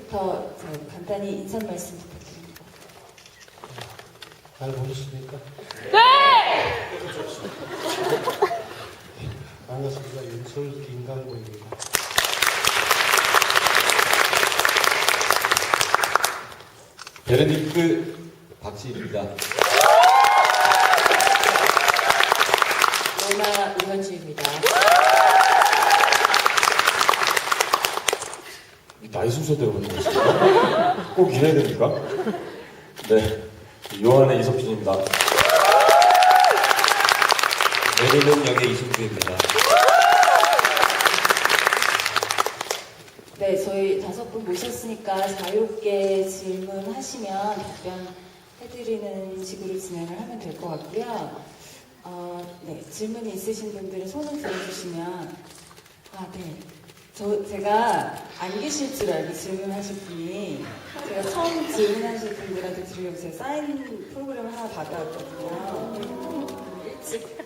선생님부터 간단히 인사 말씀 부탁드립니다. 잘 보셨습니까? 네! 반갑습니다. 윤솔 김강구입니다. 베르니크 박지입니다. 로마 우현주입니다. 나이 순서대로 보는 것입니다. 꼭 이래야 됩니까? 네, 요한의 이석준입니다. 내리는 역의 이승주입니다. 네, 저희 5분 모셨으니까 자유롭게 질문하시면 답변해드리는 식으로 진행을 하면 될 것 같고요. 네, 질문이 있으신 분들은 손을 들어주시면, 네. 제가 안 계실 줄 알고 질문하실 분이, 제가 처음 질문하실 분들한테 드리려고 제가 사인 프로그램 하나 받아왔거든요. 일찍.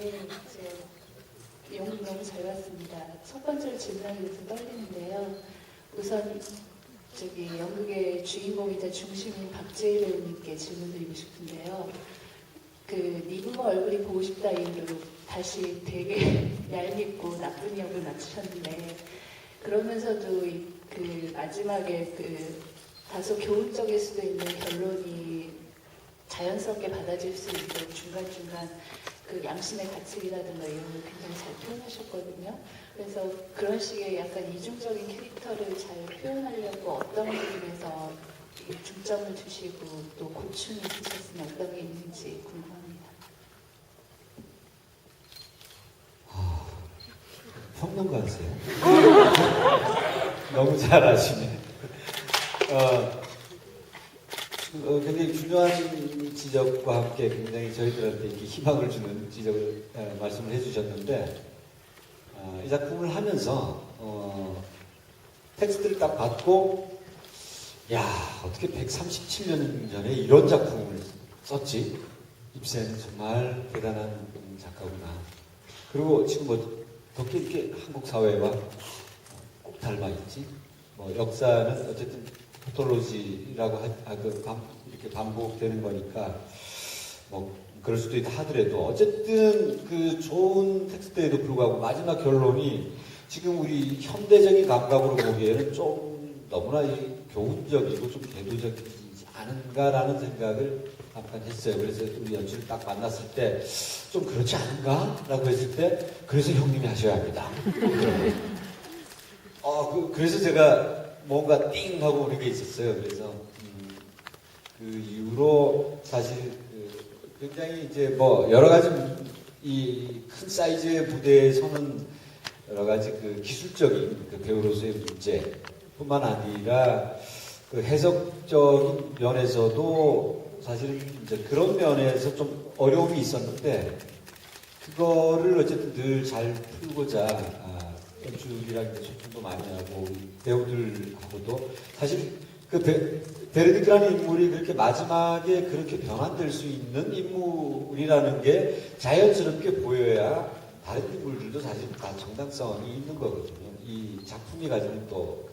네, 영국 너무 잘 봤습니다. 첫 번째로 질문하기 위해서 떨리는데요. 우선 연극의 주인공이자 중심인 박재일 배우님께 질문드리고 싶은데요. 니부모 얼굴이 보고 싶다 이유로 다시 되게 얄밉고 나쁜 역을 맡으셨는데, 그러면서도 마지막에 다소 교훈적일 수도 있는 결론이 자연스럽게 받아질 수 있도록 중간중간 양심의 가책이라든가 이런 걸 굉장히 잘 표현하셨거든요. 그래서 그런 식의 약간 이중적인 캐릭터를 잘 표현하려고 어떤 부분에서 중점을 두시고 또 고충이 있으셨으면 어떤 게 있는지 궁금합니다. 평론가세요? 너무 잘 아시네. 굉장히 중요한 지적과 함께 굉장히 저희들한테 이렇게 희망을 주는 지적을 말씀을 해주셨는데, 이 작품을 하면서 텍스트를 딱 받고, 야, 어떻게 137년 전에 이런 작품을 썼지? 입센은 정말 대단한 작가구나. 그리고 지금 어떻게 이렇게 한국 사회와 꼭 닮아 있지? 역사는 어쨌든 포톨로지라고 이렇게 반복되는 거니까 그럴 수도 있다 하더라도 어쨌든 좋은 텍스트에도 불구하고 마지막 결론이 지금 우리 현대적인 감각으로 보기에는 좀 너무나 교훈적이고 좀 대도적이지 않은가라는 생각을 잠깐 했어요. 그래서 우리 연출을 딱 만났을 때 좀 그렇지 않은가라고 했을 때 그래서 형님이 하셔야 합니다. 그래서 제가 뭔가 띵 하고 그런 게 있었어요. 그래서 그 이후로 사실 굉장히 이제 여러 가지 이 큰 사이즈의 무대에 서는 여러 가지 기술적인 배우로서의 문제뿐만 아니라 해석적인 면에서도 사실 이제 그런 면에서 좀 어려움이 있었는데, 그거를 어쨌든 늘 잘 풀고자 연출이랑 소통도 많이 하고 배우들하고도 사실 베르니크라는 인물이 그렇게 마지막에 그렇게 변환될 수 있는 인물이라는 게 자연스럽게 보여야 다른 인물들도 사실 다 정당성이 있는 거거든요. 이 작품이 가지는 또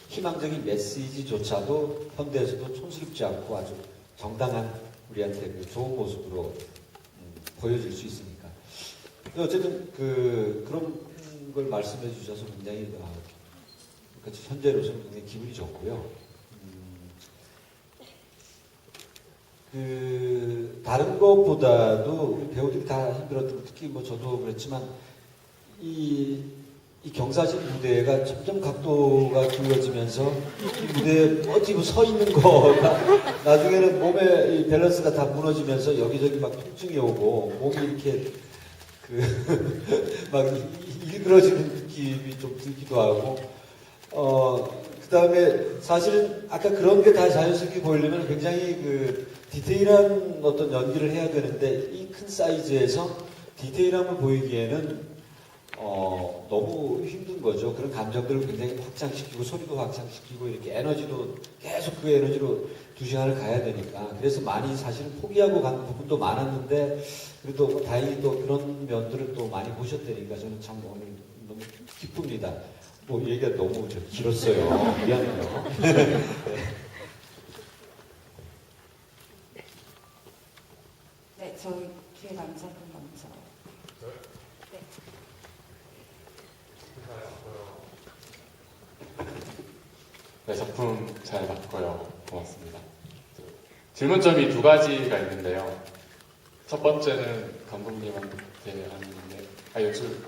희망적인 메시지조차도 현대에서도 촌스럽지 않고 아주 정당한 우리한테 좋은 모습으로 보여질 수 있으니까. 어쨌든 그런 걸 말씀해 주셔서 굉장히 현재로서는 굉장히 기분이 좋고요. 다른 것보다도 우리 배우들이 다 힘들었던, 특히 저도 그렇지만 이 경사진 무대가 점점 각도가 길어지면서 이 무대에 어찌 서 있는 거가 나중에는 몸의 이 밸런스가 다 무너지면서 여기저기 막 통증이 오고 몸이 이렇게 막 일그러지는 느낌이 좀 들기도 하고, 그 다음에 사실은 아까 그런 게 다 자연스럽게 보이려면 굉장히 디테일한 어떤 연기를 해야 되는데, 이 큰 사이즈에서 디테일함을 보이기에는 너무 힘든 거죠. 그런 감정들을 굉장히 확장시키고 소리도 확장시키고 이렇게 에너지도 계속 그 에너지로 2시간을 가야 되니까 그래서 많이 사실은 포기하고 간 부분도 많았는데 그래도 뭐 다행히 또 그런 면들을 또 많이 보셨다니까 저는 참 오늘 너무 기쁩니다. 뭐 얘기가 너무 좀 길었어요. 미안해요. 네, 저희 뒤에 남자분 먼저. 네. 네, 작품 잘 봤고요. 고맙습니다. 질문점이 2가지가 있는데요. 첫 번째는 감독님한테 하는데, 연출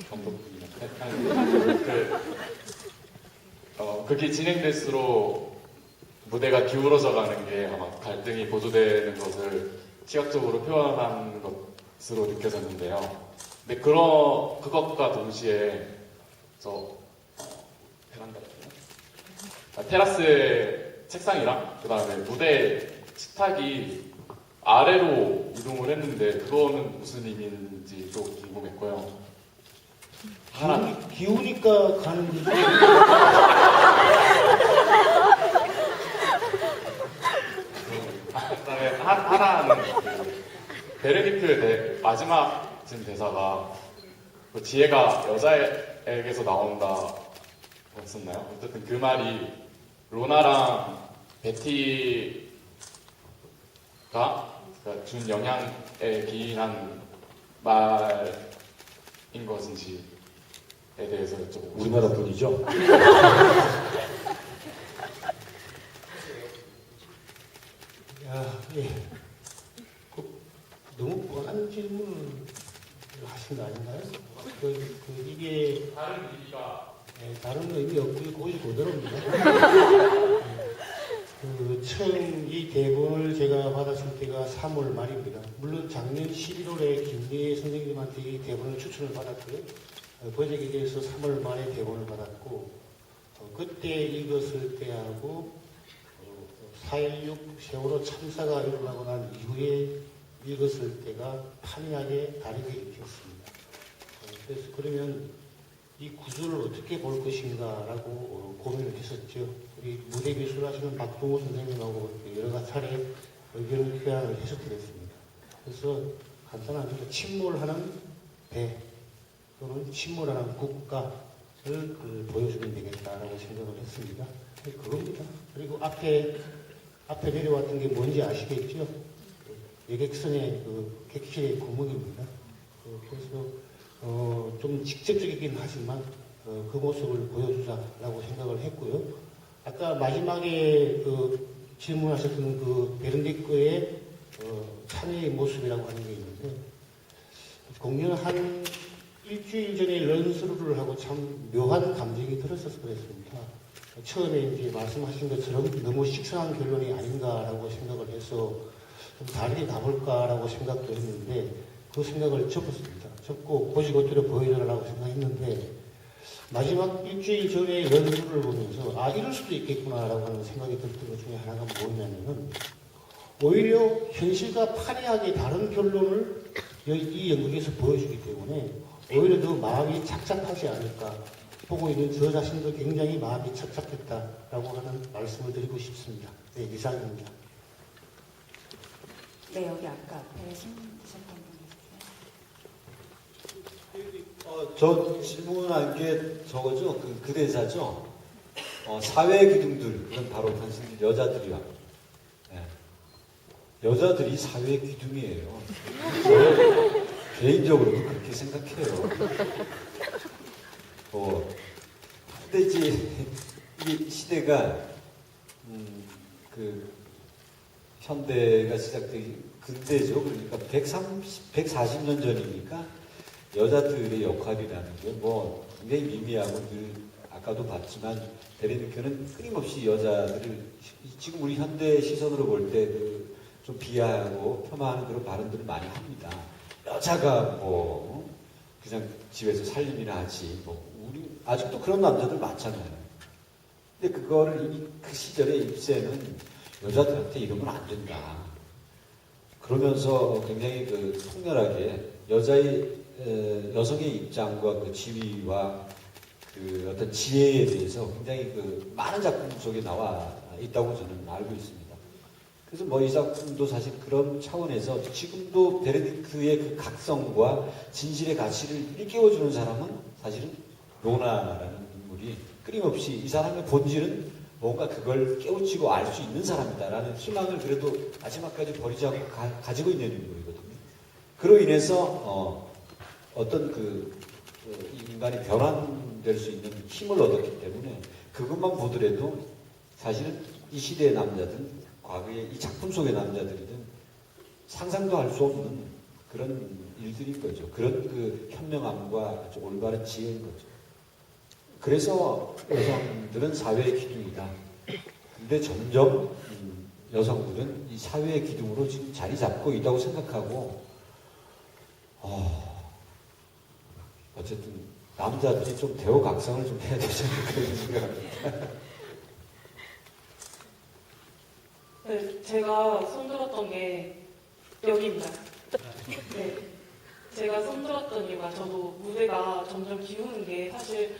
감독님한테 하는데, 그게 진행될수록 무대가 기울어져 가는 게 아마 갈등이 고조되는 것을 시각적으로 표현한 것으로 느껴졌는데요. 근데 그것과 동시에 테라스의 책상이랑 그 다음에 무대 식탁이 아래로 이동을 했는데 그거는 무슨 의미인지 또 궁금했고요. 기우니까 가는 거지. 그다음에 하나는 베르니크 마지막 진 대사가 그 지혜가 여자에게서 나온다 였었나요? 어쨌든 그 말이 로나랑 베티가 그러니까 준 영향에 기인한 말인 것인지에 대해서 여쭤보고 우리나라 분이죠. 야, 예. 너무 뻔한 질문을 하신 거 아닌가요? 이게 다른 의미가 다른 의미 없고 거의 그대로입니다. 처음 이 대본을 제가 받았을 때가 3월 말입니다. 물론 작년 11월에 김대희 선생님한테 이 대본을 추천을 받았고요. 번역에 대해서 3월 말에 대본을 받았고 그때 읽었을 때하고 4.16 세월호 참사가 일어나고 난 이후에 읽었을 때가 판이하게 다르게 읽혔습니다. 그래서 그러면 이 구조를 어떻게 볼 것인가라고 고민을 했었죠. 우리 무대 미술 하시는 박동호 선생님하고 여러 차례 의견을 교환을 해서 그랬습니다. 그래서 간단하게 침몰하는 배 또는 침몰하는 국가를 보여주면 되겠다라고 생각을 했습니다. 그겁니다. 그리고 앞에 내려왔던 게 뭔지 아시겠죠? 여객선의 객실의 구멍입니다. 그래서 좀 직접적이긴 하지만 그 모습을 보여주자라고 생각을 했고요. 아까 마지막에 질문하셨던 베르니크의 참여의 모습이라고 하는 게 있는데 공연 한 일주일 전에 런스루를 하고 참 묘한 감정이 들었어서 그랬습니다. 처음에 이제 말씀하신 것처럼 너무 식상한 결론이 아닌가라고 생각을 해서 좀 다르게 가볼까라고 생각도 했는데 그 생각을 접었습니다. 접고 고지고대로 보여줘라라고 생각했는데 마지막 일주일 전에 런스루를 보면서 이럴 수도 있겠구나라고 하는 생각이 들었던 것 중에 하나가 뭐냐면은 오히려 현실과 판이하게 다른 결론을 이 연극에서 보여주기 때문에 오히려 더 마음이 착잡하지 않을까. 보고 있는 저 자신도 굉장히 마음이 착잡했다라고 하는 말씀을 드리고 싶습니다. 네, 이상입니다. 네, 여기 아까 앞에 손 드셨던 분 있으세요? 저 질문한 게 저거죠? 그 대사죠? 사회 기둥들, 그건 바로 당신들 여자들이야. 네. 여자들이 사회 기둥이에요. 저는 개인적으로도 그렇게 생각해요. 근데 이제 이 시대가 현대가 시작되기 근대죠. 그러니까 140년 전이니까 여자들의 역할이라는 게 뭐 굉장히 미미하고 늘 아까도 봤지만 베르니크는 끊임없이 여자들을 지금 우리 현대 시선으로 볼 때 좀 비하하고 폄하하는 그런 발언들을 많이 합니다. 여자가 뭐 그냥 집에서 살림이나 하지 뭐 우리 아직도 그런 남자들 많잖아요. 근데 그거를 그 시절에 입세는 여자들한테 이러면 안 된다. 그러면서 굉장히 통렬하게 여자의 여성의 입장과 그 지위와 그 어떤 지혜에 대해서 굉장히 그 많은 작품 속에 나와 있다고 저는 알고 있습니다. 그래서 뭐 이 작품도 사실 그런 차원에서 지금도 베네딕트의 그 각성과 진실의 가치를 일깨워주는 사람은 사실은 로나라는 인물이 끊임없이 이 사람의 본질은 뭔가 그걸 깨우치고 알 수 있는 사람이다라는 희망을 그래도 마지막까지 버리지 않고 가지고 있는 인물이거든요. 그로 인해서 어떤 인간이 변환될 수 있는 힘을 얻었기 때문에 그것만 보더라도 사실은 이 시대의 남자든 과거의 이 작품 속의 남자들이든 상상도 할 수 없는 그런 일들인 거죠. 그런 그 현명함과 아주 올바른 지혜인 거죠. 그래서 여성들은 사회의 기둥이다. 근데 점점 여성들은 이 사회의 기둥으로 지금 자리 잡고 있다고 생각하고 어쨌든 남자들이 좀 대우각성을 좀 해야 되지 않을까 그런 생각합니다. 네, 제가 손들었던 게 여기입니다. 네, 제가 손들었던 이유가 저도 무대가 점점 기우는 게 사실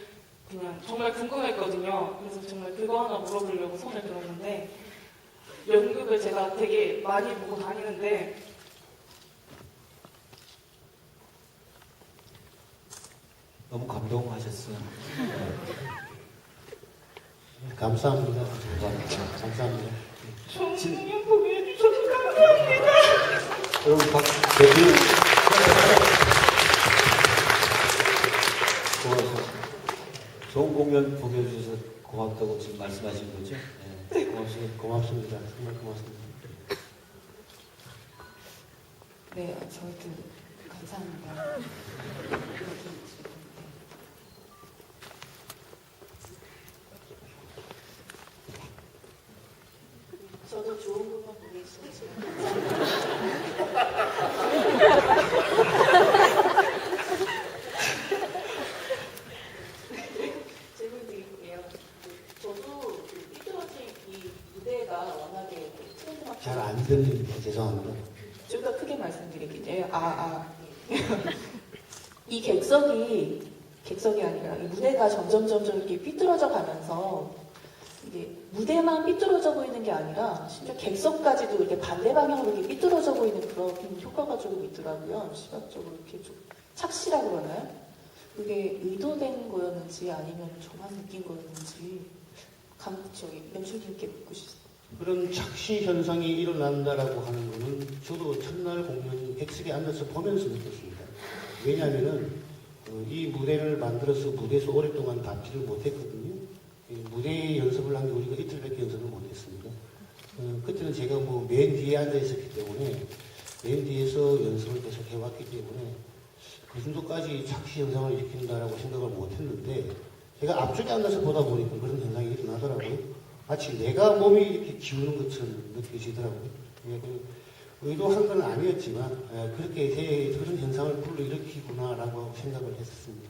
그냥 정말 궁금했거든요. 그래서 정말 그거 하나 물어보려고 손을 들었는데 연극을 제가 되게 많이 보고 다니는데 너무 감동하셨어요. 감사합니다. 감사합니다. 정말 보게 해주셔서 감사합니다. 여러분 대표 고맙습니다. 좋은 공연 보게 해주셔서 고맙다고 지금 말씀하신 거죠? 네. 고맙습니다. 정말 고맙습니다. 네, 저희도 감사합니다. 저도 좋은 것만 보고 있었지만 질문 드릴게요. 저도 삐뚤어진 이 무대가 워낙에 트렌드가 잘 안 들립니다. 죄송합니다. 좀 더 크게 말씀드릴게요. 이 객석이 아니라 이 무대가 점점 이렇게 삐뚤어져 가면서 이게 무대만 삐뚤어져 보이는 게 아니라 심지어 객석까지도 이렇게 반대 방향으로 이렇게 삐뚤어져 보이는 그런 효과가 조금 있더라고요. 시각적으로 이렇게 좀 착시라 그러나요? 그게 의도된 거였는지 아니면 저만 느낀 거였는지 저기 연출님께 묻고 싶습니다. 그런 착시 현상이 일어난다라고 하는 거는 저도 첫날 공연 객석에 앉아서 보면서 느꼈습니다. 왜냐하면은 이 무대를 만들어서 무대에서 오랫동안 담지를 못했거든요. 무대 연습을 한 게 우리가 이틀밖에 연습을 못했습니다. 그때는 제가 뭐 맨 뒤에 앉아 있었기 때문에 맨 뒤에서 연습을 계속 해왔기 때문에 그 정도까지 착시 현상을 일으킨다라고 생각을 못했는데 제가 앞쪽에 앉아서 보다 보니까 그런 현상이 일어나더라고요. 마치 내가 몸이 이렇게 기우는 것처럼 느껴지더라고요. 의도한 건 아니었지만 그렇게 그런 현상을 불러일으키구나라고 생각을 했었습니다.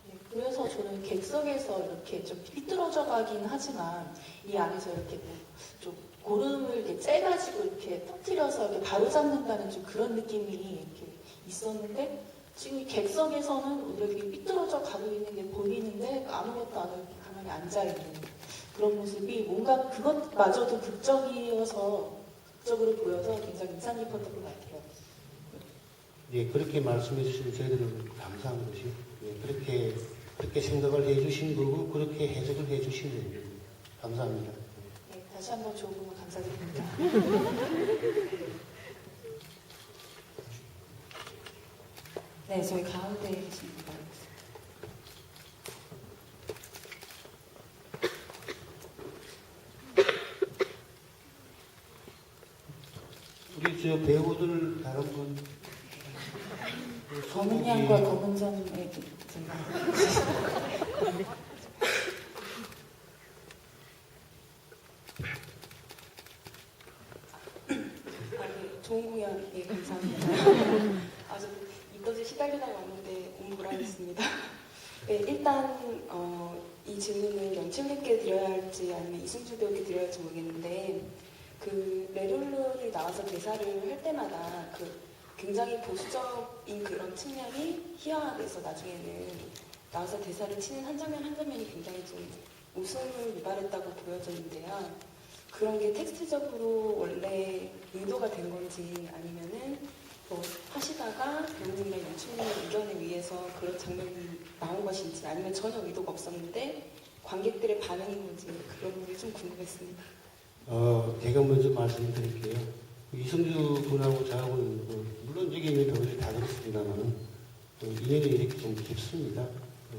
네, 그래서 저는 객석에서 이렇게 좀 삐뚤어져 가긴 하지만 이 안에서 이렇게 좀 고름을 이렇게 째가지고 이렇게 터뜨려서 이렇게 바로잡는다는 좀 그런 느낌이 이렇게 있었는데 지금 이 객석에서는 이렇게 삐뚤어져 가고 있는 게 보이는데 아무것도 안 하고 가만히 앉아있는 그런 모습이 뭔가 그것마저도 극적으로 보여서 굉장히 인상 깊었던 것 같아요. 예, 그렇게 말씀해 주시면 저희들은 감사한 것이 그렇게 생각을 해 주신 거고 그렇게 해석을 해 주신 거예요. 감사합니다. 네, 다시 한번 좋은 부분 감사드립니다. 네, 저희 가운데 계신 분. 우리 저 배우들 다른 분 검은 양과 검은 점에 좋은 공연 예, 감사합니다. 아주 이것에 시달리다가 왔는데 옹불하겠습니다. 네, 일단 이 질문은 연출님께 드려야 할지 아니면 이승주 배우께 드려야 할지 모르겠는데 그 레룰루를 나와서 대사를 할 때마다 그 굉장히 보수적인 그런 측면이 희화화돼서 나중에는 나와서 대사를 치는 한 장면 한 장면이 굉장히 좀 웃음을 유발했다고 보여졌는데요. 그런 게 텍스트적으로 원래 의도가 된 건지 아니면은 뭐 하시다가 배우님이나 연출님의 의견에 의해서 그런 장면이 나온 것인지 아니면 전혀 의도가 없었는데 관객들의 반응인 건지 그런 부분이 좀 궁금했습니다. 제가 먼저 말씀드릴게요. 이성주 군하고 저하고 물론 여기 있는 배우들이 다 그렇습니다만 인연이 이렇게 좀 깊습니다.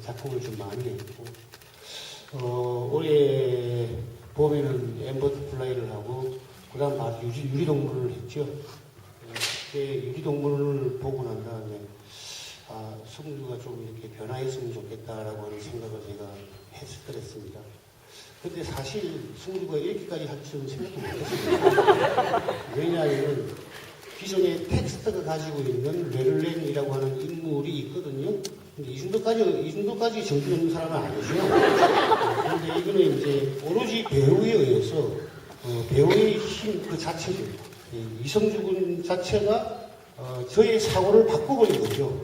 작품을 좀 많이 했고 올해 봄에는 엠버터플라이를 하고 그 다음 바로 유리동물을 했죠. 그때 유리동물을 보고 난 다음에 성주가 좀 이렇게 변화했으면 좋겠다라고 하는 생각을 제가 했었습니다. 근데 사실 성주가 이렇게까지 할 줄은 생각도 못했습니다. 왜냐하면 기존에 텍스트가 가지고 있는 레를렌이라고 하는 인물이 있거든요. 근데 이 정도까지 정신 없는 사람은 아니죠. 그런데 이거는 이제 오로지 배우에 의해서 배우의 힘 그 자체죠. 이성주 군 자체가 저의 사고를 바꿔버린 거죠.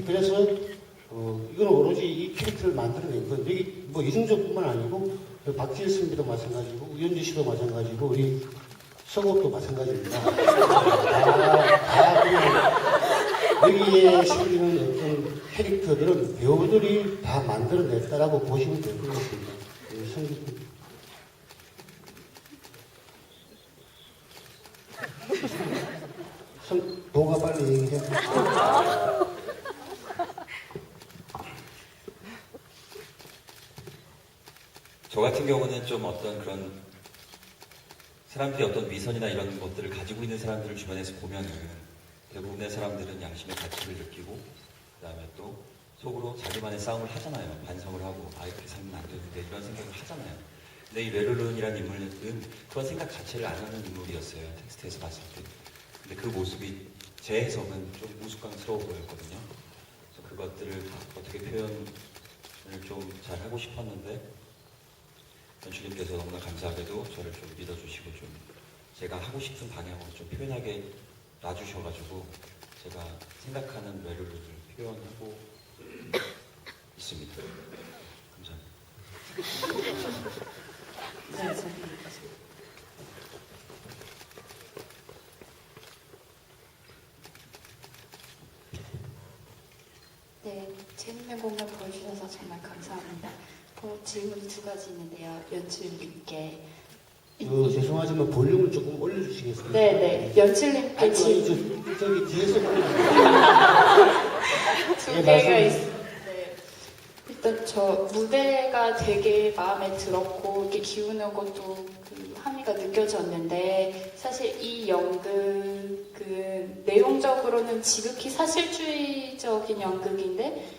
그래서 이건 오로지 이 캐릭터를 만들어낸 건 여기 뭐 이성주뿐만 아니고 박지혜 선배도 마찬가지고 우현주 씨도 마찬가지고 우리 서곡도 마찬가지입니다. 다 그냥 여기에 생기는 어떤 캐릭터들은 배우들이 다 만들어냈다라고 보시면 될 것 같습니다. 성주 도가 빨리 얘기해. 저 같은 경우는 좀 어떤 그런 사람들이 어떤 위선이나 이런 것들을 가지고 있는 사람들을 주변에서 보면은 대부분의 사람들은 양심의 가치를 느끼고 그다음에 또 속으로 자기만의 싸움을 하잖아요. 반성을 하고 이렇게 살면 안 되는데 이런 생각을 하잖아요. 근데 이 레르론이라는 인물은 그런 생각 자체를 안 하는 인물이었어요. 텍스트에서 봤을 때. 근데 그 모습이 제 해석은 좀 우스꽝스러워 보였거든요. 그래서 그것들을 어떻게 표현을 좀 잘 하고 싶었는데 연출님께서 너무나 감사하게도 저를 좀 믿어주시고 좀 제가 하고 싶은 방향으로 좀 표현하게 놔주셔가지고 제가 생각하는 레르를 표현하고 있습니다. 감사합니다. 네, 저는 네, 재밌는 공연 보여주셔서 정말 감사합니다. 질문이 두 가지 있는데요. 연출님께. 죄송하지만 볼륨을 조금 올려주시겠습니까? 네네. 연출님께 아니, 저기 뒤에서 두 개가 있습니다. 네. 일단 저 무대가 되게 마음에 들었고 이렇게 기우는 것도 그 함의가 느껴졌는데 사실 이 연극은 내용적으로는 지극히 사실주의적인 연극인데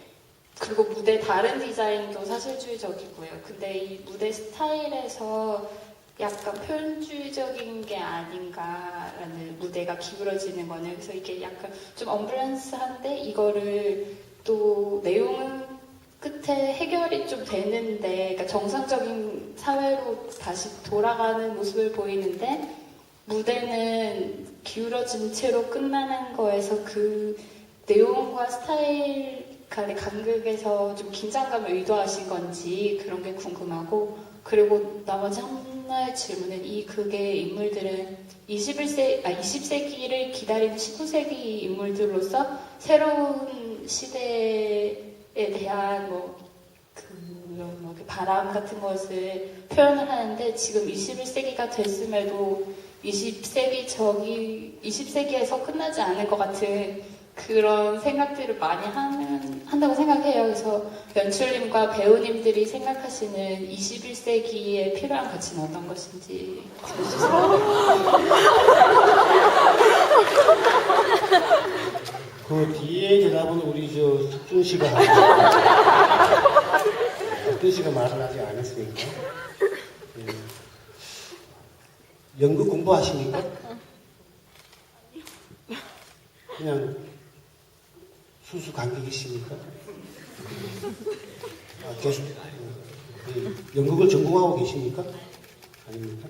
그리고 무대 다른 디자인도 사실주의적이고요. 근데 이 무대 스타일에서 약간 표현주의적인 게 아닌가라는 무대가 기울어지는 거는 그래서 이게 약간 좀 언밸런스한데 이거를 또 내용은 끝에 해결이 좀 되는데 그러니까 정상적인 사회로 다시 돌아가는 모습을 보이는데 무대는 기울어진 채로 끝나는 거에서 그 내용과 스타일 간의 간극에서 좀 긴장감을 의도하신 건지 그런 게 궁금하고 그리고 나머지 하나의 질문은 이 극의 인물들은 20세기를 기다리는 19세기 인물들로서 새로운 시대에 대한 바람 같은 것을 표현을 하는데 지금 21세기가 됐음에도 20세기에서 끝나지 않을 것 같은 그런 생각들을 많이 한다고 생각해요. 그래서 연출님과 배우님들이 생각하시는 21세기에 필요한 가치는 어떤 것인지 들어주세요. 그 뒤에 대답은 우리 숙준 씨가 하고 숙준 씨가 말을 아직 안 했으니까 연극 공부하십니까? 그냥 순수 관객이십니까? 연극을 전공하고 계십니까? 아닙니까?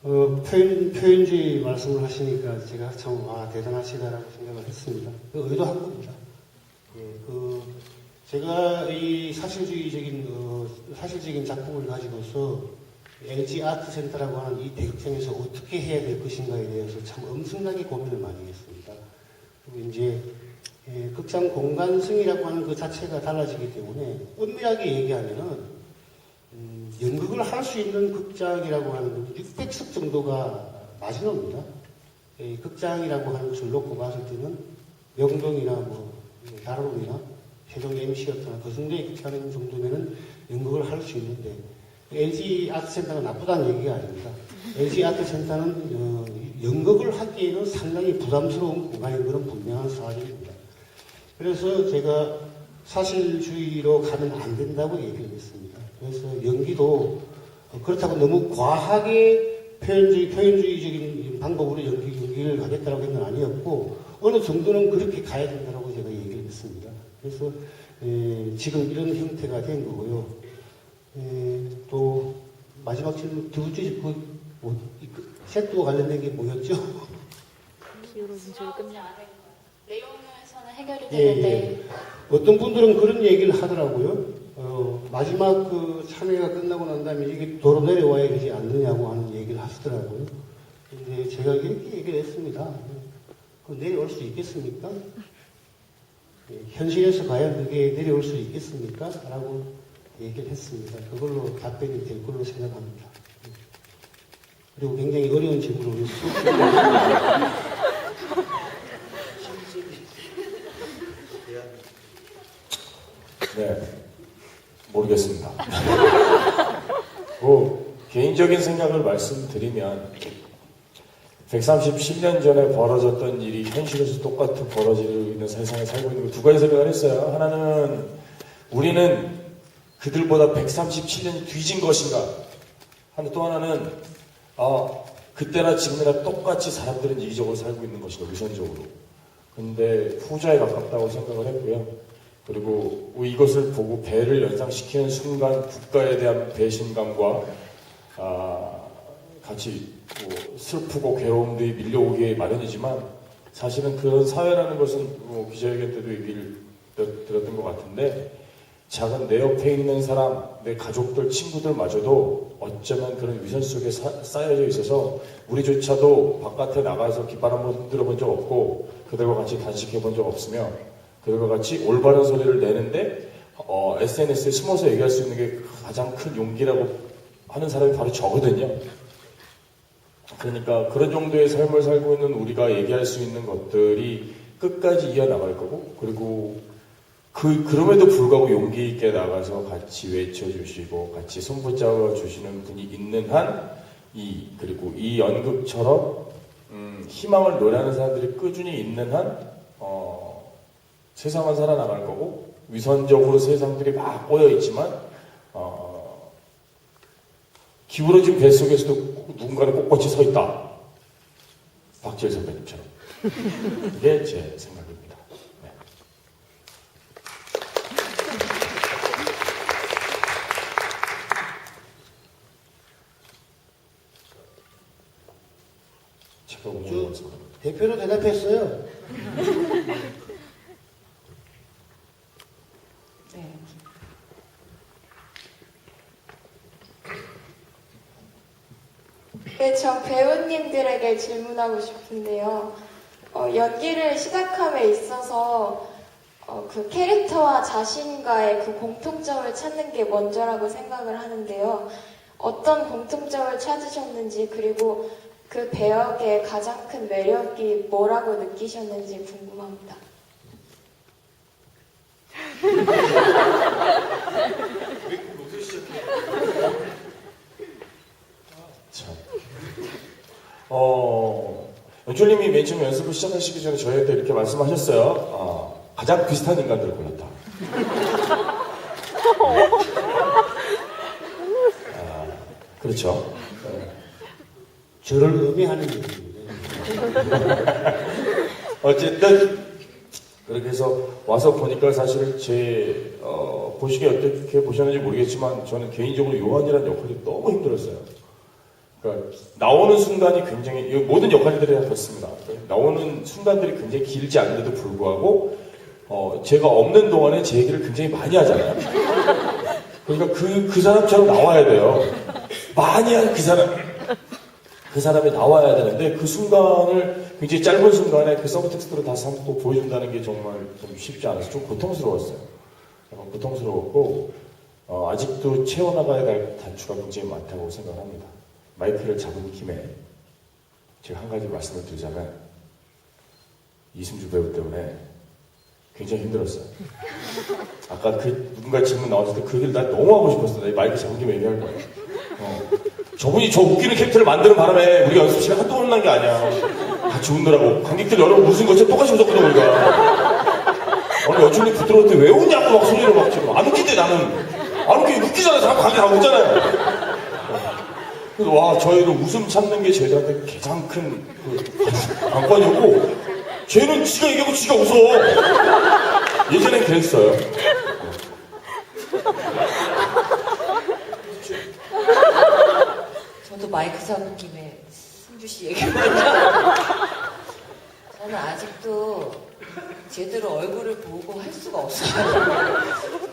표현주의 말씀을 하시니까 제가 참, 대단하시다라고 생각을 했습니다. 의도한 겁니다. 예, 제가 이 사실적인 작품을 가지고서 LG 아트센터라고 하는 이 대극장에서 어떻게 해야 될 것인가에 대해서 참 엄청나게 고민을 많이 했습니다. 그리고 이제, 극장 공간성이라고 하는 그 자체가 달라지기 때문에 엄밀하게 얘기하면은 연극을 할 수 있는 극장이라고 하는 건 600석 정도가 마지노입니다. 극장이라고 하는 줄 놓고 봤을 때는 명동이나 다롱이나 세종 MC였거나 그 정도의 극장 정도면은 연극을 할 수 있는데 LG 아트센터가 나쁘다는 얘기가 아닙니다. LG 아트센터는 연극을 하기에는 상당히 부담스러운 공간인 것은 분명한 사실입니다. 그래서 제가 사실주의로 가면 안 된다고 얘기를 했습니다. 그래서 연기도 그렇다고 너무 과하게 표현주의적인 방법으로 연기를 가겠다고 했는 건 아니었고 어느 정도는 그렇게 가야 된다고 제가 얘기를 했습니다. 그래서 지금 이런 형태가 된 거고요. 또 마지막 질문 두 번째 셋도 관련된 게 뭐였죠? 내용에서는 해결이 예, 되는데 예. 어떤 분들은 그런 얘기를 하더라고요. 마지막 그 참여가 끝나고 난 다음에 이게 도로 내려와야 되지 않느냐고 하는 얘기를 하시더라고요. 근데 제가 이렇게 얘기를 했습니다. 내려올 수 있겠습니까? 현실에서 과연 그게 내려올 수 있겠습니까? 라고 얘기를 했습니다. 그걸로 답변이 될 걸로 생각합니다. 그리고 굉장히 어려운 질문을 우리 네, 모르겠습니다. 개인적인 생각을 말씀드리면 137년 전에 벌어졌던 일이 현실에서 똑같은 벌어지고 있는 세상에 살고 있는 거 두 가지 생각을 했어요. 하나는 우리는 그들보다 137년이 뒤진 것인가? 또 하나는 그때나 지금이나 똑같이 사람들은 이기적으로 살고 있는 것인가? 위선적으로. 근데 후자에 가깝다고 생각을 했고요. 그리고 이것을 보고 배를 연상시키는 순간 국가에 대한 배신감과 같이 슬프고 괴로움들이 밀려오기에 마련이지만 사실은 그런 사회라는 것은 기자회견 때도 얘기를 들었던 것 같은데 작은 내 옆에 있는 사람, 내 가족들, 친구들마저도 어쩌면 그런 위선 속에 쌓여져 있어서 우리조차도 바깥에 나가서 깃발 한번 흔들어 본 적 없고 그들과 같이 단식해 본 적 없으며 그들과 같이 올바른 소리를 내는데 SNS에 숨어서 얘기할 수 있는 게 가장 큰 용기라고 하는 사람이 바로 저거든요. 그러니까 그런 정도의 삶을 살고 있는 우리가 얘기할 수 있는 것들이 끝까지 이어나갈 거고 그리고 그럼에도 불구하고 용기 있게 나가서 같이 외쳐주시고 같이 손붙잡아 주시는 분이 있는 한 그리고 이 연극처럼 희망을 노래하는 사람들이 꾸준히 있는 한 세상은 살아나갈 거고 위선적으로 세상들이 막 꼬여있지만 기울어진 뱃속에서도 누군가는 꼿꼿이 서 있다. 박지일 선배님처럼. 이게 제 생각입니다. 네. 제가 오늘 대표로 대답했어요. 네. 네, 저 배우님들에게 질문하고 싶은데요. 연기를 시작함에 있어서 그 캐릭터와 자신과의 그 공통점을 찾는 게 먼저라고 생각을 하는데요. 어떤 공통점을 찾으셨는지 그리고 그 배역의 가장 큰 매력이 뭐라고 느끼셨는지 궁금합니다. 참. 연출님이 맨 처음 연습을 시작하시기 전에 저희한테 이렇게 말씀하셨어요. 가장 비슷한 인간들을 골랐다. 그렇죠. 저를 의미하는 얘기입니다. 어쨌든 그렇게 해서 와서 보니까 사실 보시기에 어떻게 보셨는지 모르겠지만 저는 개인적으로 요한이라는 역할이 너무 힘들었어요. 그러니까 나오는 순간이 굉장히 이거 모든 역할들이 다 그렇습니다. 나오는 순간들이 굉장히 길지 않은데도 불구하고 제가 없는 동안에 제 얘기를 굉장히 많이 하잖아요. 그러니까 그 사람처럼 나와야 돼요. 많이 한 그 사람이 나와야 되는데 그 순간을 굉장히 짧은 순간에 그 서브텍스트로 다시 한번 또 보여준다는 게 정말 좀 쉽지 않아서 좀 고통스러웠어요. 약간 고통스러웠고 아직도 채워나가야 될 단추가 굉장히 많다고 생각합니다. 마이크를 잡은 김에 제가 한 가지 말씀을 드리자면 이승주 배우 때문에 굉장히 힘들었어요. 아까 누군가 질문 나왔을 때 그 얘기를 나 너무 하고 싶었어. 나 마이크 잡은 김에 얘기할 거야. 저분이 저 웃기는 캐릭터를 만드는 바람에 우리 연습 시간 한두 번 난 게 아니야. 같이 웃느라고. 관객들 여러분 웃은 것처럼 똑같이 웃었거든, 우리가. 오늘 여준이 부드러울 때 왜 웃냐고 막 소리를 막 지르고. 안 웃긴데 나는. 안 웃기게 웃기잖아요. 사람 관객 다 웃잖아요. 그래서 와, 저희를 웃음 참는 게 저희들한테 가장 큰 관건이었고, 쟤는 지가 얘기하고 지가 웃어. 예전엔 그랬어요. 저도 마이크 잡은 김에 승주 씨 얘기를 먼저. 저는 아직도 제대로 얼굴을 보고 할 수가 없어요.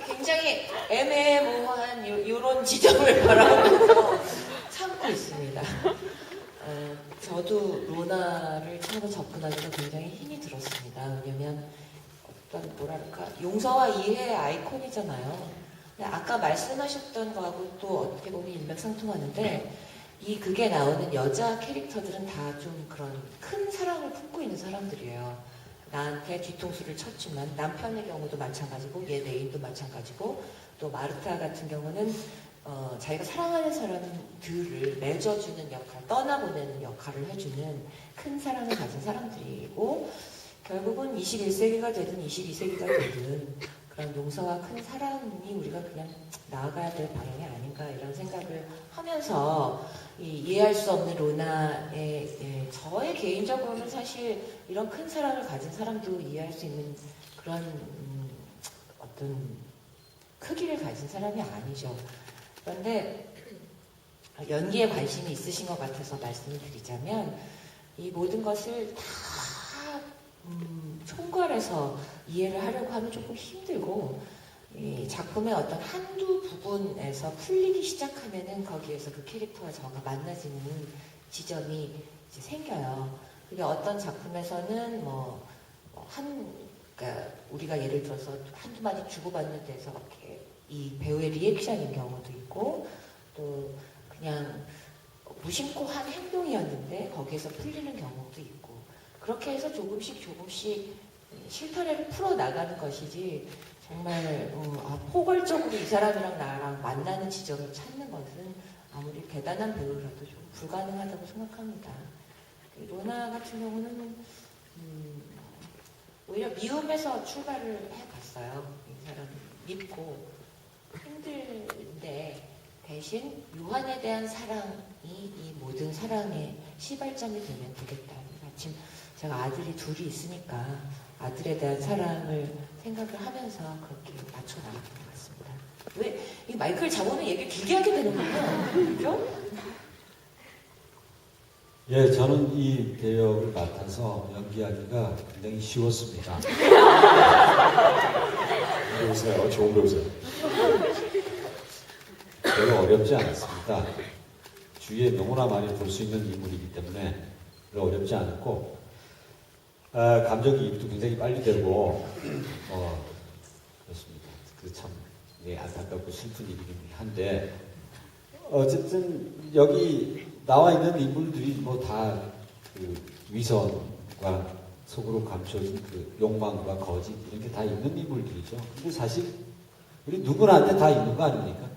굉장히 애매모호한 이런 지점을 바라보면서 참고 있습니다. 저도 로나를 처음에 접근하기가 굉장히 힘이 들었습니다. 왜냐면 어떤 뭐랄까 용서와 이해의 아이콘이잖아요. 근데 아까 말씀하셨던 거하고 또 어떻게 보면 일맥상통하는데 이 극에 나오는 여자 캐릭터들은 다 좀 그런 큰 사랑을 품고 있는 사람들이에요. 나한테 뒤통수를 쳤지만 남편의 경우도 마찬가지고 얘 내인도 마찬가지고 또 마르타 같은 경우는 자기가 사랑하는 사람들을 맺어주는 역할, 떠나보내는 역할을 해주는 큰 사랑을 가진 사람들이고 결국은 21세기가 되든 22세기가 되든 그런 용서와 큰 사랑이 우리가 그냥 나아가야 될 방향이 아닌가 이런 생각을 하면서 이해할 수 없는 로나의 저의 개인적으로는 사실 이런 큰 사랑을 가진 사람도 이해할 수 있는 그런 어떤 크기를 가진 사람이 아니죠. 그런데 연기에 관심이 있으신 것 같아서 말씀을 드리자면 이 모든 것을 다 총괄해서 이해를 하려고 하면 조금 힘들고 이 작품의 어떤 한두 부분에서 풀리기 시작하면은 거기에서 그 캐릭터와 저가 만나지는 지점이 이제 생겨요. 그게 어떤 작품에서는 그러니까 우리가 예를 들어서 한두 마디 주고받는 데서 이렇게 이 배우의 리액션인 경우도 있고 또 그냥 무심코 한 행동이었는데 거기에서 풀리는 경우도 있고 그렇게 해서 조금씩 실타래를 풀어나가는 것이지 정말 포괄적으로 이 사람이랑 나랑 만나는 지점을 찾는 것은 아무리 대단한 배우라도 좀 불가능하다고 생각합니다. 로나 같은 경우는 오히려 미움에서 출발을 해봤어요. 이 사람 밉고 힘들데 대신 유한에 대한 사랑이 이 모든 사랑의 시발점이 되면 되겠다. 마침 제가 아들이 둘이 있으니까 아들에 대한 사랑을 생각을 하면서 그렇게 맞춰 나갔던 것 같습니다. 왜 이 마이크를 잡으면 얘기를 길게 하게 되는군요. 그죠? 예, 저는 이 배역을 맡아서 연기하기가 굉장히 쉬웠습니다. 배우세요. 좋은 배우세요. 별로 어렵지 않았습니다. 주위에 너무나 많이 볼 수 있는 인물이기 때문에 별로 어렵지 않았고 감정이입도 굉장히 빨리 되고 그렇습니다. 그 참 안타깝고 슬픈 일이긴 한데 어쨌든 여기 나와 있는 인물들이 다 그 위선과 속으로 감춰진 그 욕망과 거짓 이런 게 다 있는 인물들이죠. 근데 사실 우리 누구나한테 다 있는 거 아닙니까?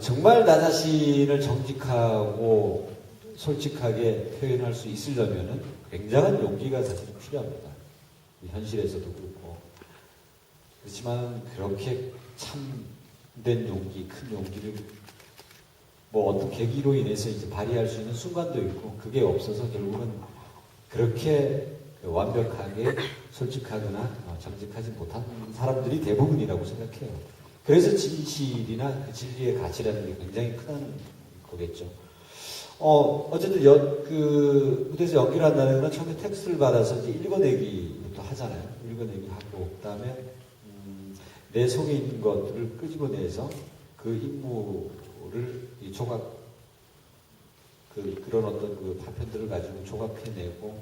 정말 나 자신을 정직하고 솔직하게 표현할 수 있으려면은 굉장한 용기가 사실 필요합니다. 현실에서도 그렇고. 그렇지만 그렇게 참된 용기, 큰 용기를 어떤 계기로 인해서 이제 발휘할 수 있는 순간도 있고 그게 없어서 결국은 그렇게 완벽하게 솔직하거나 정직하지 못한 사람들이 대부분이라고 생각해요. 그래서 진실이나 그 진리의 가치라는 게 굉장히 크다는 거겠죠. 어쨌든 그 무대에서 연기를 한다는 건 처음에 텍스트를 받아서 이제 읽어내기부터 하잖아요. 읽어내기 하고 그다음에 내 속에 있는 것들을 끄집어내서 그 인물을 이 조각 그런 어떤 그 파편들을 가지고 조각해내고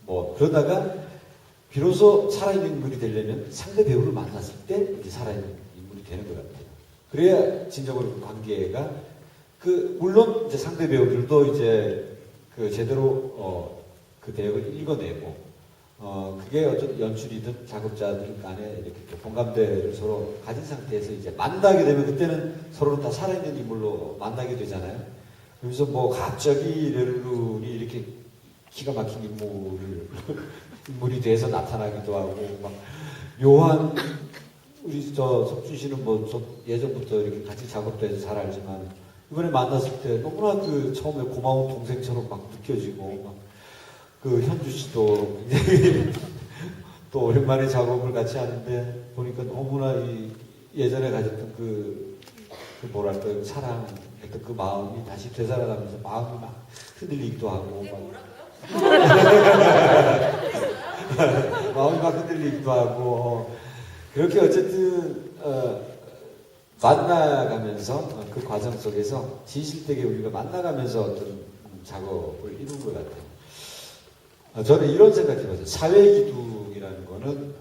뭐 그러다가 비로소 살아있는 인물이 되려면 상대 배우를 만났을 때 이제 살아있는 인물이 되는 것 같아요. 그래야 진정으로 그 관계가 물론 이제 상대 배우들도 이제 그 제대로 그 대역을 읽어내고 그게 어떤 연출이든 작업자들 간에 이렇게 공감대를 서로 가진 상태에서 이제 만나게 되면 그때는 서로는 다 살아있는 인물로 만나게 되잖아요. 그래서 뭐 갑자기 렐룬이 이렇게 기가 막힌 인물이 돼서 나타나기도 하고 막 묘한 우리 석준 씨는 뭐 예전부터 이렇게 같이 작업도 해서 잘 알지만 이번에 만났을 때 너무나 그 처음에 고마운 동생처럼 막 느껴지고 막 그 현주 씨도 굉장히 또 오랜만에 작업을 같이 하는데 보니까 너무나 이 예전에 가졌던 그 뭐랄까 사랑했던 그 마음이 다시 되살아나면서 마음이 막 흔들리기도 하고 마음이 막 흔들리기도 하고 그렇게 어쨌든 만나가면서 그 과정 속에서 진실되게 우리가 만나가면서 어떤 작업을 이룬 것 같아요. 저는 이런 생각해봤어요. 사회기둥이라는 거는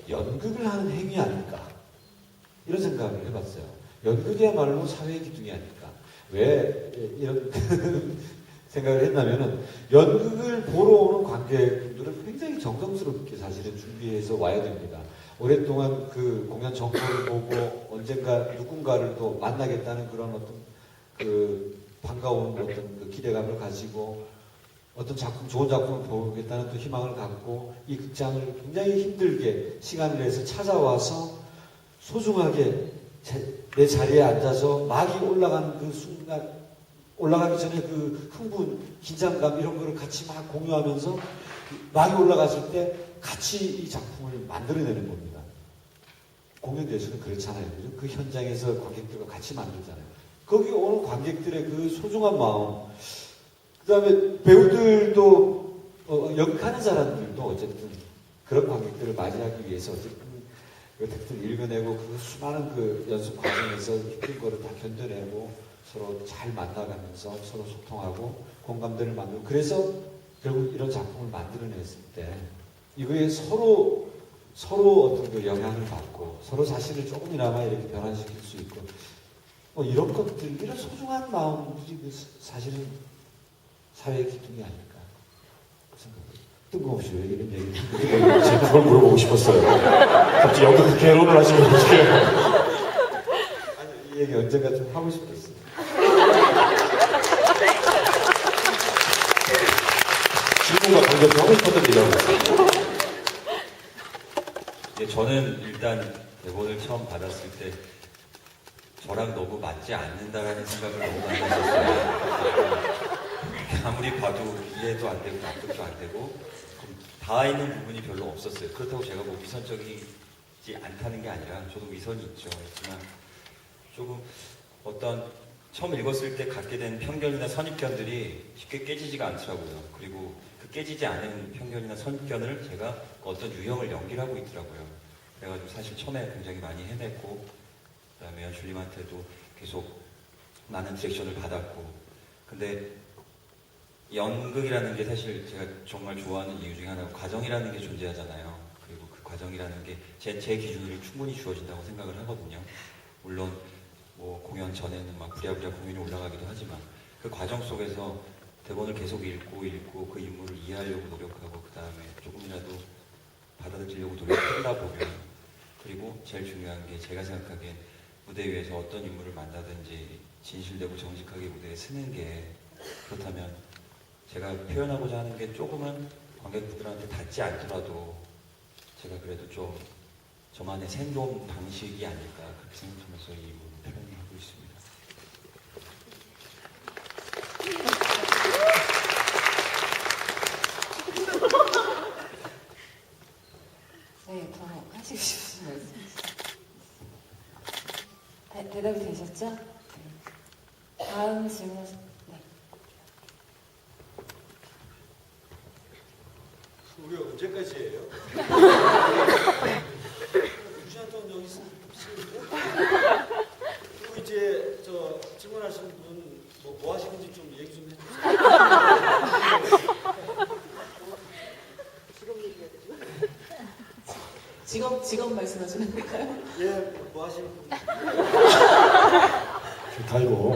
연극을 하는 행위 아닐까 이런 생각을 해봤어요. 연극이야말로 사회기둥이 아닐까. 왜 이런 생각을 했냐면은 연극을 보러 오는 관객들은 굉장히 정성스럽게 사실은 준비해서 와야 됩니다. 오랫동안 그 공연 정보를 보고 언젠가 누군가를 또 만나겠다는 그런 어떤 그 반가운 어떤 그 기대감을 가지고 어떤 작품, 좋은 작품을 보겠다는 또 희망을 갖고 이 극장을 굉장히 힘들게 시간을 내서 찾아와서 소중하게 내 자리에 앉아서 막이 올라가는 그 순간 올라가기 전에 그 흥분, 긴장감 이런 거를 같이 막 공유하면서 막이 올라갔을 때 같이 이 작품을 만들어내는 겁니다. 공연대에서는 그렇잖아요. 그 현장에서 관객들과 같이 만들잖아요. 거기 오는 관객들의 그 소중한 마음, 그 다음에 배우들도, 연극하는 사람들도 어쨌든 그런 관객들을 맞이하기 위해서 어쨌든 그 텍스트를 읽어내고 그 수많은 그 연습 과정에서 힘든 거를 다 견뎌내고 서로 잘 만나가면서 서로 소통하고 공감대를 만들고 그래서 결국 이런 작품을 만들어냈을 때 이거에 서로 어떤 그 영향을 받고 서로 자신을 조금이나마 이렇게 변화시킬 수 있고 뭐 이런 것들 이런 소중한 마음들이 사실은 사회의 기둥이 아닐까 생각합니다. 뜬금없이 왜 이런 얘기를 제가 그걸 물어보고 싶었어요. 갑자기 연극 개론을 하시면 어떡해요? 아니 이 얘기 언젠가 좀 하고 싶었어요. 질문과 관계없이 하고 싶었던 얘기하고 있어요. 예, 저는 일단 대본을 처음 받았을 때 저랑 너무 맞지 않는다라는 생각을 너무 많이 했었어요. 아무리 봐도 이해도 안 되고 납득도 안 되고 닿아 있는 부분이 별로 없었어요. 그렇다고 제가 뭐 위선적이지 않다는 게 아니라 저도 위선이 있죠. 하지만 조금 어떤 처음 읽었을 때 갖게 된 편견이나 선입견들이 쉽게 깨지지가 않더라고요. 그리고 그 깨지지 않은 편견이나 선입견을 제가 어떤 유형을 연기를 하고 있더라고요. 그래가지고 사실 처음에 굉장히 많이 헤맸고 그다음에 연출님한테도 계속 많은 디렉션을 받았고 근데 연극이라는 게 사실 제가 정말 좋아하는 이유 중에 하나가 과정이라는 게 존재하잖아요. 그리고 그 과정이라는 게 제 기준으로 충분히 주어진다고 생각을 하거든요. 물론 뭐 공연 전에는 막 부랴부랴 공연이 올라가기도 하지만 그 과정 속에서 대본을 계속 읽고 그 인물을 이해하려고 노력하고 그 다음에 조금이라도 받아들이려고 노력하다 보면 그리고 제일 중요한 게 제가 생각하기엔 무대 위에서 어떤 인물을 만나든지 진실되고 정직하게 무대에 서는 게 그렇다면 제가 표현하고자 하는 게 조금은 관객분들한테 닿지 않더라도 제가 그래도 좀 저만의 생존 방식이 아닐까 그렇게 생각하면서 이 부분을 표현하고 있습니다. 네, 더 하시고 싶으신 말씀 있으세요? 대답이 되셨죠? 네. 다음 질문. 네. 우리 언제까지예요? 유지한동 여기 있으시는데? 그리고 이제 저 질문하신 분 뭐 하시는지 좀 얘기 좀 해주세요. 직업 말씀하시는 걸까요? 예, 뭐 하시는 분? 달고.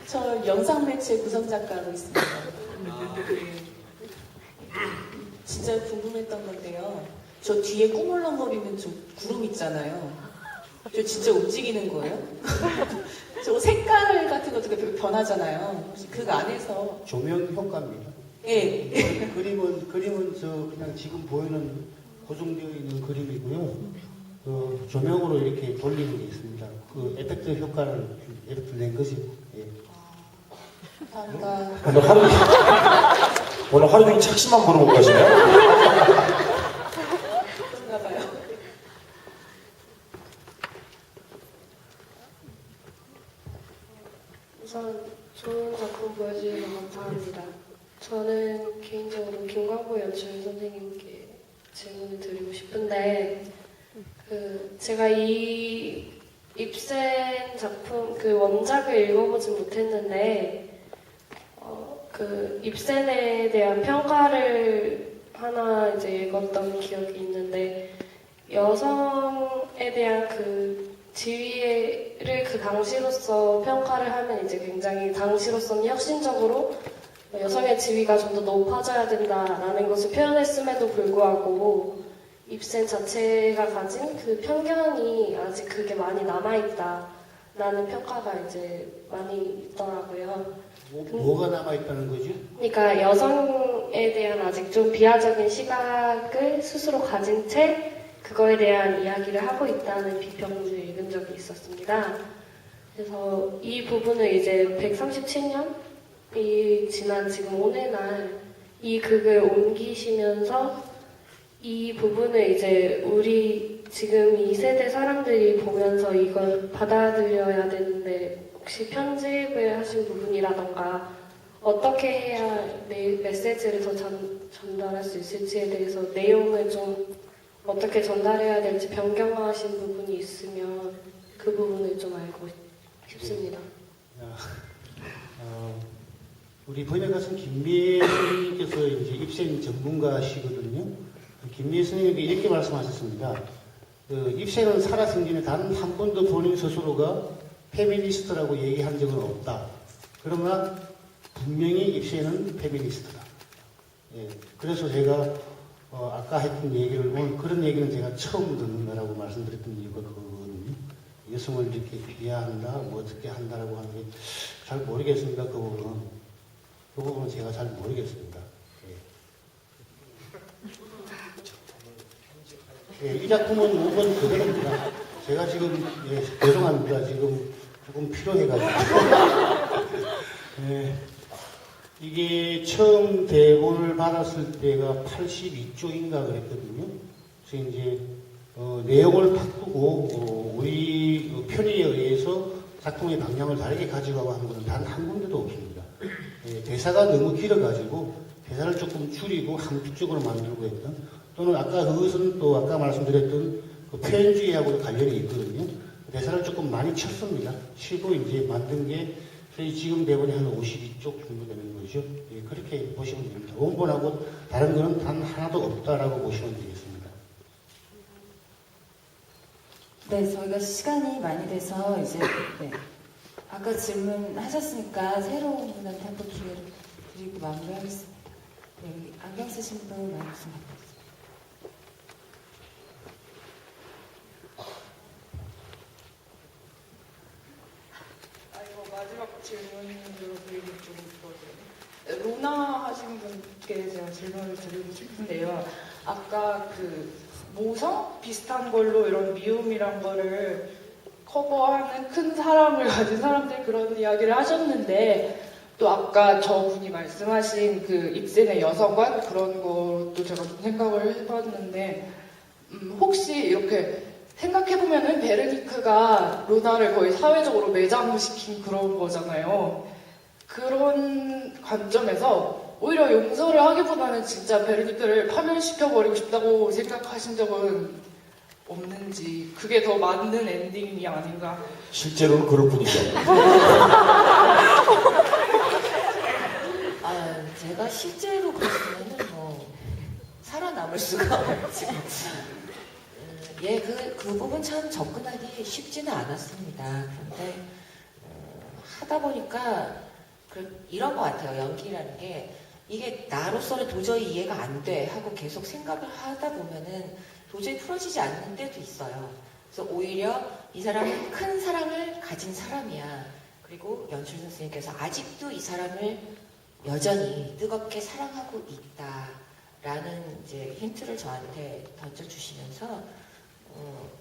저 영상 매체 구성 작가로 있습니다. 진짜 궁금했던 건데요. 저 뒤에 꾸물렁거리는 저 구름 있잖아요. 저 진짜 움직이는 거예요? 저 색깔 같은 것도 변하잖아요. 혹시 그 안에서 조명 효과입니다. 예. 그림은 저 그냥 지금 보이는 고정되어 있는 그림이고요. 그 조명으로 이렇게 돌리는 게 있습니다. 그 에펙트 효과를 에펙트 낸 거지. 예. 감사합니다. 오늘 하루 종일 착시만 보러 가시네요. 그런가 봐요. 우선 좋은 작품 보여주셔서 감사합니다. 저는 개인적으로 김광보 연출 선생님께 질문을 드리고 싶은데, 제가 이 입센 작품, 원작을 읽어보진 못했는데, 입센에 대한 평가를 하나 이제 읽었던 기억이 있는데, 여성에 대한 지위를 당시로서 평가를 하면 이제 굉장히 당시로서는 혁신적으로 여성의 지위가 좀 더 높아져야 된다라는 것을 표현했음에도 불구하고 입센 자체가 가진 그 편견이 아직 그게 많이 남아있다라는 평가가 이제 많이 있더라고요. 뭐가 남아있다는 거죠? 그러니까 여성에 대한 아직 좀 비하적인 시각을 스스로 가진 채 그거에 대한 이야기를 하고 있다는 비평을 읽은 적이 있었습니다. 그래서 이 부분을 이제 137년이 지난 지금 오늘날 이 극을 옮기시면서 이 부분을 이제 우리 지금 이 세대 사람들이 보면서 이걸 받아들여야 되는데 혹시 편집을 하신 부분이라던가 어떻게 해야 메시지를 더 전달할 수 있을지에 대해서 내용을 좀 어떻게 전달해야 될지 변경하신 부분이 있으면 그 부분을 좀 알고 싶습니다. 우리 번역가신 김미애 선생님께서 이제 입센 전문가시거든요. 김미애 선생님께 이렇게 말씀하셨습니다. 입센은 살아생전에 단 한 번도 본인 스스로가 페미니스트라고 얘기한 적은 없다. 그러나 분명히 입센은 페미니스트다. 예, 그래서 제가 아까 했던 얘기를 오늘 그런 얘기는 제가 처음 듣는다라고 말씀드렸던 이유가 그거거든요. 여성을 이렇게 비하한다, 뭐 어떻게 한다라고 하는 게 잘 모르겠습니다. 그 부분은 제가 잘 모르겠습니다. 예. 예, 이 작품은 5번 그대로입니다. 제가 지금 죄송합니다. 지금 조금 필요해가지고. 예. 이게 처음 대본을 받았을 때가 82쪽인가 그랬거든요. 그래서 이제 내용을 바꾸고 우리 편의에 의해서 작품의 방향을 다르게 가져가고 하는 것은 단 한 군데도 없습니다. 예, 대사가 너무 길어가지고 대사를 조금 줄이고 한두 쪽으로 만들고 했던 또는 아까 그것은 또 아까 말씀드렸던 그 표현주의하고도 관련이 있거든요. 대사를 조금 많이 쳤습니다. 치고 이제 만든 게 저희 지금 대본이 한 52쪽 정도 되는 거죠. 예, 그렇게 보시면 됩니다. 원본하고 다른 거는 단 하나도 없다라고 보시면 되겠습니다. 네, 저희가 시간이 많이 돼서 이제 아까 질문하셨으니까 새로운 분한테 한번 기회를 드리고 마무리하겠습니다. 네, 여기 안경 쓰신 분 말씀 부탁드립니다. 마지막 질문으로 드리기 좀 그거예요. 로나 하신 분께 제가 질문을 드리고 싶은데요. 아까 모성 비슷한 걸로 이런 미움이란 거를 커버하는 큰 사랑을 가진 사람들 그런 이야기를 하셨는데 또 아까 저분이 말씀하신 입센의 여성관 그런 것도 제가 좀 생각을 해봤는데 혹시 이렇게 생각해보면은 베르니크가 루나를 거의 사회적으로 매장시킨 그런 거잖아요. 그런 관점에서 오히려 용서를 하기보다는 진짜 베르니크를 파멸시켜버리고 싶다고 생각하신 적은 없는지, 그게 더 맞는 엔딩이 아닌가. 실제로는 그럴 뿐이죠. 제가 실제로 그랬으면은 뭐 살아남을 수가 없지. 예, 그 부분 참 접근하기 쉽지는 않았습니다. 그런데 하다 보니까 이런 것 같아요. 연기라는 게 이게 나로서는 도저히 이해가 안 돼 하고 계속 생각을 하다 보면은 도저히 풀어지지 않는 때도 있어요. 그래서 오히려 이 사람은 큰 사랑을 가진 사람이야. 그리고 연출 선생님께서 아직도 이 사람을 여전히 뜨겁게 사랑하고 있다라는 이제 힌트를 저한테 던져주시면서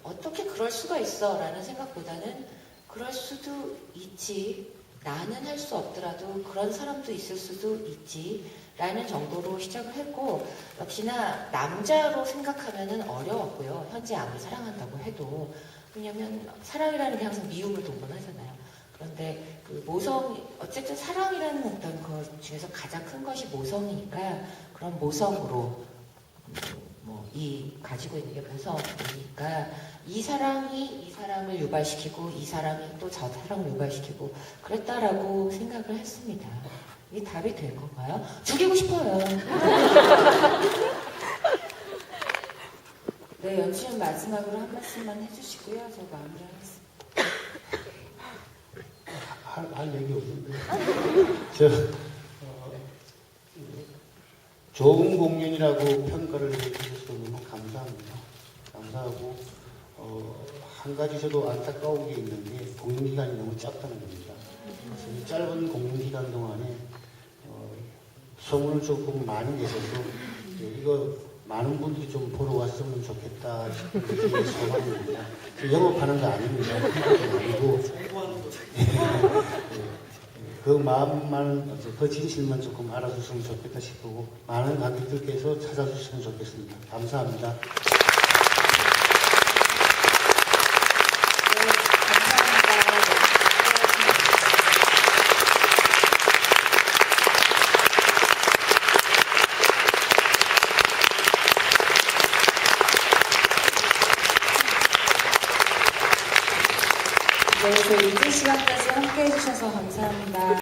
어떻게 그럴 수가 있어 라는 생각보다는 그럴 수도 있지, 나는 할 수 없더라도 그런 사람도 있을 수도 있지 라는 정도로 시작을 했고, 역시나 남자로 생각하면은 어려웠고요. 현재 아무리 사랑한다고 해도. 왜냐면 사랑이라는 게 항상 미움을 동반하잖아요. 그런데 그 모성, 어쨌든 사랑이라는 어떤 것 중에서 가장 큰 것이 모성이니까 그런 모성으로 가지고 있는 게 모성이니까 이 사랑이 이 사람을 유발시키고 이 사람이 또 저 사랑을 유발시키고 그랬다라고 생각을 했습니다. 이게 답이 된 건가요? 죽이고 싶어요. 네, 연출은 마지막으로 한 말씀만 해주시고요. 저 마무리하겠습니다. 할 얘기 없는데. 좋은 공연이라고 평가를 해주셔서 너무 감사합니다. 감사하고, 한 가지 저도 안타까운 게 있는데, 공연기간이 너무 짧다는 겁니다. 그래서 이 짧은 공연기간 동안에, 소문을 조금 많이 내셔서, 이거 많은 분들이 좀 보러 왔으면 좋겠다 싶은 게 소망입니다. 영업하는 거 아닙니다. 아니고, 그 마음만, 그 진실만 조금 알아주시면 좋겠다 싶고, 많은 관객들께서 찾아주시면 좋겠습니다. 감사합니다. 네, 저희 이제 시간까지 함께 해주셔서 감사합니다.